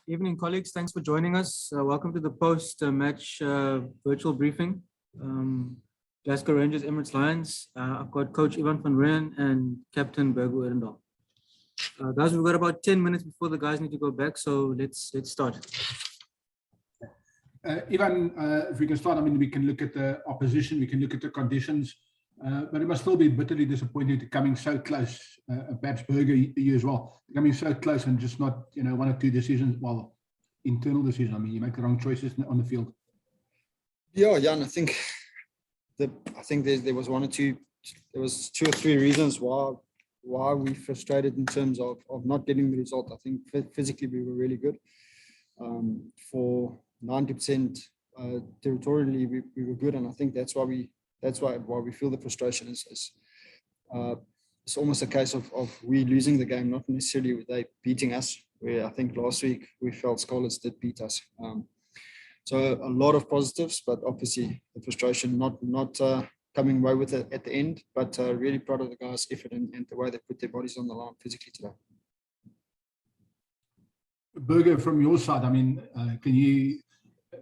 Evening, colleagues. Thanks for joining us. Welcome to the post-match virtual briefing. Glasgow Rangers, Emirates Lions. I've got Coach Ivan van Rijn and Captain Bergo Erendal. Guys, we've got about 10 minutes before the guys need to go back, so let's start. Ivan, if we can start, I mean, we can look at the opposition, we can look at the conditions, but it must still be bitterly disappointing to coming so close. Perhaps Berger, you as well, coming so close and just not, one or two decisions, well, internal decisions. I mean, you make the wrong choices on the field. Yeah, Jan, I think there was two or three reasons why we frustrated in terms of not getting the result. I think physically we were really good. For 90% territorially we were good, and I think that's why we feel the frustration is it's almost a case of we losing the game, not necessarily they beating us, where I think last week we felt Scarlets did beat us. So a lot of positives, but obviously the frustration not coming away with it at the end, but really proud of the guys' effort and the way they put their bodies on the line physically today. Berger, from your side, I mean, can you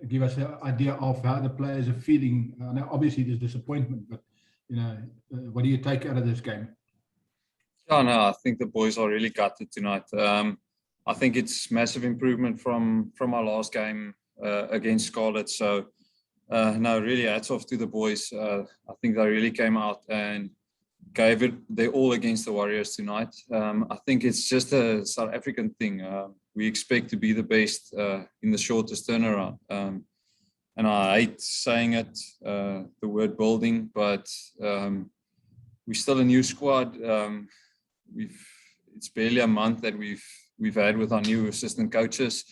give us an idea of how the players are feeling? I know obviously there's disappointment, but what do you take out of this game? Oh no, I think the boys are really gutted tonight. I think it's massive improvement from our last game against Scarlet. So no, really hats off to the boys. I think they really came out and gave it their all against the Warriors tonight. I think it's just a South African thing. We expect to be the best in the shortest turnaround. And I hate saying it, the word building, but we're still a new squad. It's barely a month that we've had with our new assistant coaches.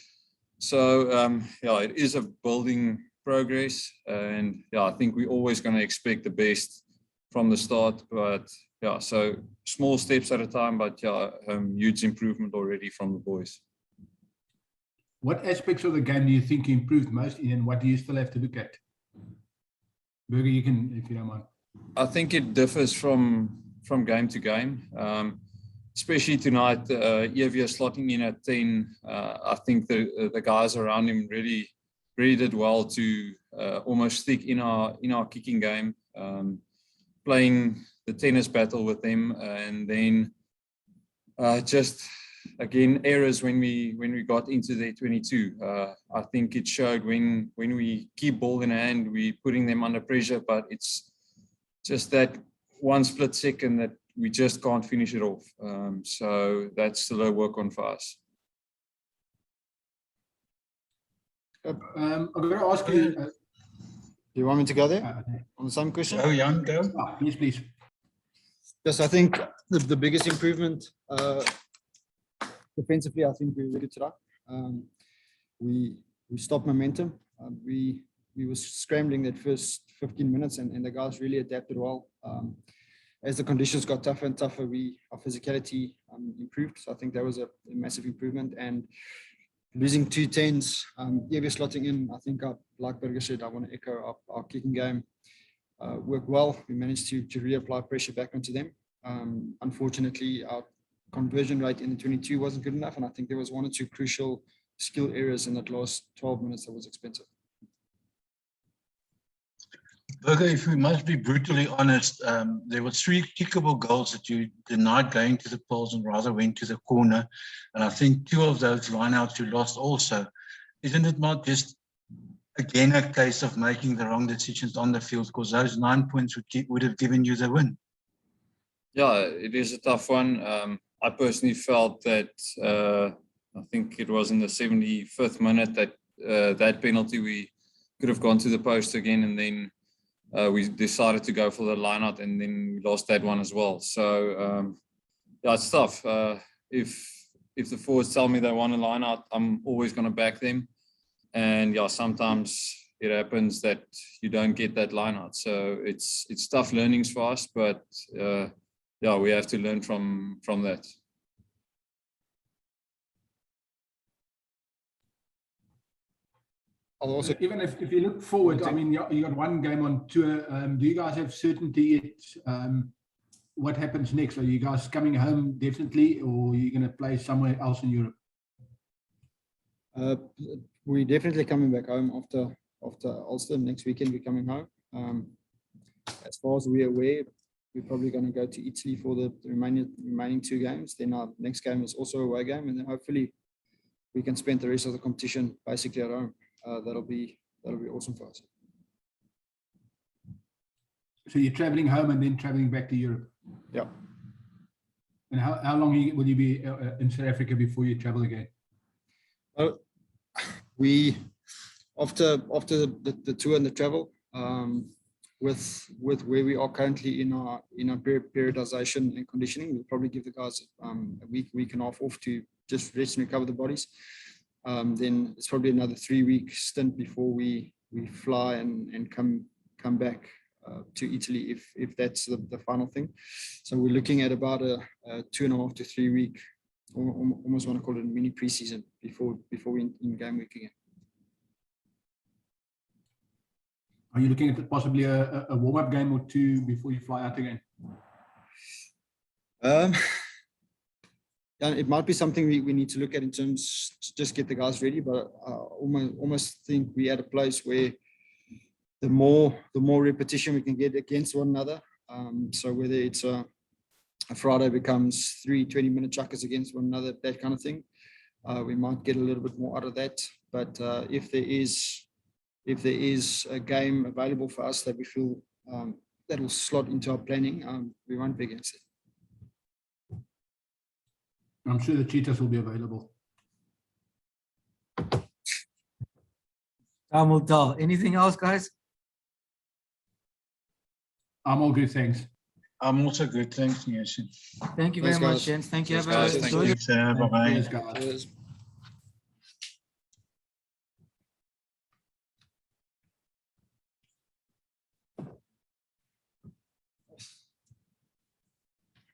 So yeah, it is a building progress, and yeah, I think we're always going to expect the best from the start. But yeah, so small steps at a time, but yeah, huge improvement already from the boys. What aspects of the game do you think improved most, and what do you still have to look at? Berger, you can, if you don't mind. I think it differs from game to game. Especially tonight, Evia slotting in at 10. I think the guys around him really did well to almost stick in our kicking game, playing the tennis battle with them, and then just again errors when we got into their 22. I think it showed when we keep ball in hand, we're putting them under pressure, but it's just that one split second that we just can't finish it off. So that's still a work on for us. I'm going to ask you. Do you want me to go there on the same question? Oh, Jan, go. Yes, please. Yes, I think the biggest improvement defensively, I think we were good today. We stopped momentum. We were scrambling that first 15 minutes, and the guys really adapted well. As the conditions got tougher and tougher, our physicality improved. So I think that was a massive improvement. And losing 2 10s, Evia slotting in, I think, like Berger said, I want to echo our kicking game worked well. We managed to reapply pressure back onto them. Unfortunately, our conversion rate in the 22 wasn't good enough, and I think there was 1 or 2 crucial skill areas in that last 12 minutes that was expensive. Berger, if we must be brutally honest, there were 3 kickable goals that you denied going to the poles and rather went to the corner. And I think 2 of those lineouts you lost also. Isn't it not just, again, a case of making the wrong decisions on the field, because those 9 points would have given you the win? Yeah, it is a tough one. I personally felt that, I think it was in the 75th minute that that penalty, we could have gone to the post again, and then we decided to go for the lineout, and then we lost that one as well. So yeah, it's tough. If the forwards tell me they want a lineout, I'm always going to back them. And yeah, sometimes it happens that you don't get that lineout. So it's tough learnings for us, but yeah, we have to learn from that. Also, even if you look forward, I mean, you got 1 game on tour. Do you guys have certainty what happens next? Are you guys coming home definitely, or are you going to play somewhere else in Europe? We're definitely coming back home after Ulster. Next weekend we're coming home. As far as we're aware, we're probably going to go to Italy for the remaining 2 games. Then our next game is also a away game, and then hopefully we can spend the rest of the competition basically at home. That'll be awesome for us. So you're traveling home and then traveling back to Europe. Yeah. And how long will you be in South Africa before you travel again? We after the tour and the travel, with where we are currently in our periodization and conditioning, we'll probably give the guys a week and a half off to just rest and recover the bodies. Then it's probably another 3-week stint before we fly and come back to Italy if that's the final thing. So we're looking at about a 2.5 to 3 week, almost want to call it a mini preseason before we in game week again. Are you looking at possibly a warm-up game or 2 before you fly out again? Yeah, it might be something we need to look at in terms to just get the guys ready, but I almost think we're at a place where the more repetition we can get against one another. So whether it's a Friday becomes 3 20-minute chuckers against one another, that kind of thing, we might get a little bit more out of that. But if there is a game available for us that we feel that will slot into our planning, we won't be against it. I'm sure the cheetahs will be available. Time will tell. Anything else, guys? I'm all good, thanks. I'm also good. Thanks, Nielsen. Thank you very Thanks, much, guys. gents. Thank you. Yes, Have a guys. Thank enjoy you. the Thanks. Bye-bye. Cheers, guys. Cheers.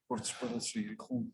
Kort spel is vir hierdie grond.